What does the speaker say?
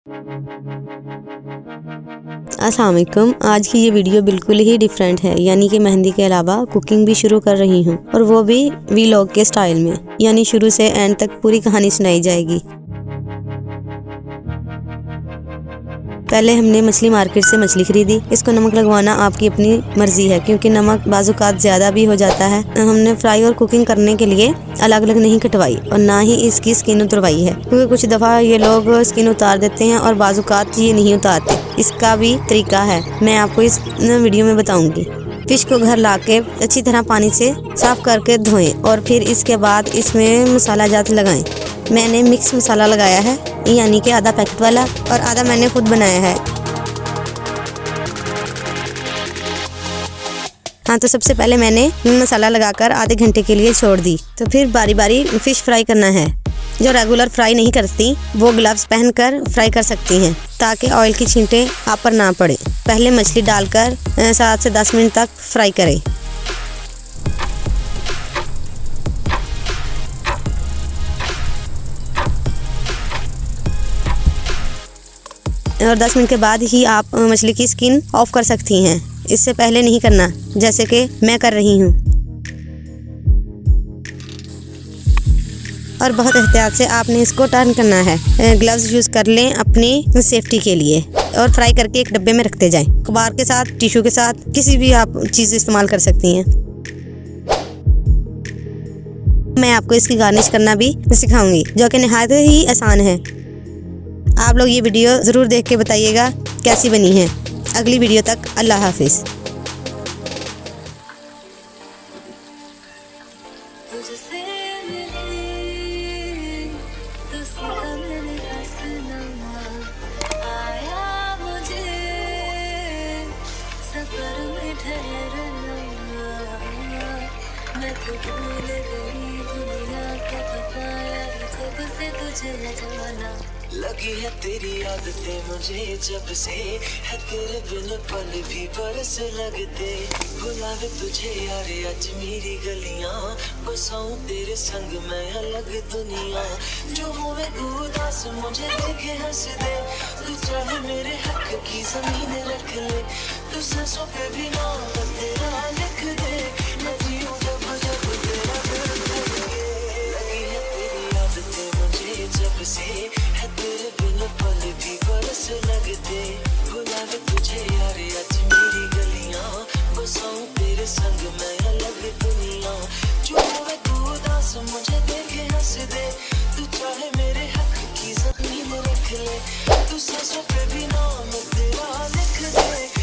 अस्सलाम वालेकुम। आज की ये वीडियो बिल्कुल ही डिफरेंट है, यानी कि मेहंदी के अलावा कुकिंग भी शुरू कर रही हूँ, और वो भी वीलॉग के स्टाइल में, यानी शुरू से एंड तक पूरी कहानी सुनाई जाएगी। पहले हमने मछली मार्केट से मछली खरीदी। इसको नमक लगवाना आपकी अपनी मर्जी है, क्योंकि नमक बाजुकात ज्यादा भी हो जाता है। हमने फ्राई और कुकिंग करने के लिए अलग अलग नहीं कटवाई और ना ही इसकी स्किन उतरवाई है, क्योंकि कुछ दफा ये लोग स्किन उतार देते हैं और बाजुकात ये नहीं उतारते। इसका भी तरीका है, मैं आपको इस वीडियो में बताऊंगी। फिश को घर लाके अच्छी तरह पानी से साफ करके धोएं और फिर इसके बाद इसमें मसाला जात लगाएं। मैंने मिक्स मसाला लगाया है, यानी कि आधा पैकेट वाला और आधा मैंने खुद बनाया है। हाँ, तो सबसे पहले मैंने मसाला लगाकर आधे घंटे के लिए छोड़ दी। तो फिर बारी बारी फिश फ्राई करना है। जो रेगुलर फ्राई नहीं करती वो ग्लव्स पहनकर फ्राई कर सकती हैं, ताकि ऑयल की छींटे आप पर ना पड़े। पहले मछली डालकर 7 से 10 मिनट तक फ्राई करें। और 10 मिनट के बाद ही आप मछली की स्किन ऑफ कर सकती हैं। इससे पहले नहीं करना, जैसे कि मैं कर रही हूँ। और बहुत एहतियात से आपने इसको टर्न करना है। ग्लव्स यूज़ कर लें अपनी सेफ्टी के लिए और फ्राई करके एक डब्बे में रखते जाएं। अखबार के साथ, टिश्यू के साथ, किसी भी आप चीज़ इस्तेमाल कर सकती हैं। मैं आपको इसकी गार्निश करना भी सिखाऊंगी, जो कि नहायत ही आसान है। आप लोग ये वीडियो ज़रूर देख के बताइएगा कैसी बनी है। अगली वीडियो तक अल्लाह हाफिज़। लगी है तेरी आदतें मुझे जब से, है तेरे बिन पल भी बरस लगते। बुलावे तुझे यार आज मेरी गलियां, बसाऊं तेरे संग मैं अलग दुनिया। जो हुए उदास मुझे देखे हंस दे, तू चाहे मेरे हक की जमीन रख ले। तू सांसों पे भी नाम तेरा लिख दे, मैं जीऊं जब जब तेरा दिल धड़के। लगी है तेरी आदतें मुझे जब से, है तेरे बिन पल भी बरस लगते। बुलावे तुझे यार आज मेरी गलियां, बसाऊं तेरे संग मैं अलग दुनिया। जो हुए तू उदास मुझे देखे हंस दे, तू चाहे मेरे हक की जमीन रख ले। तू सांसों पे भी नाम तेरा लिख दे।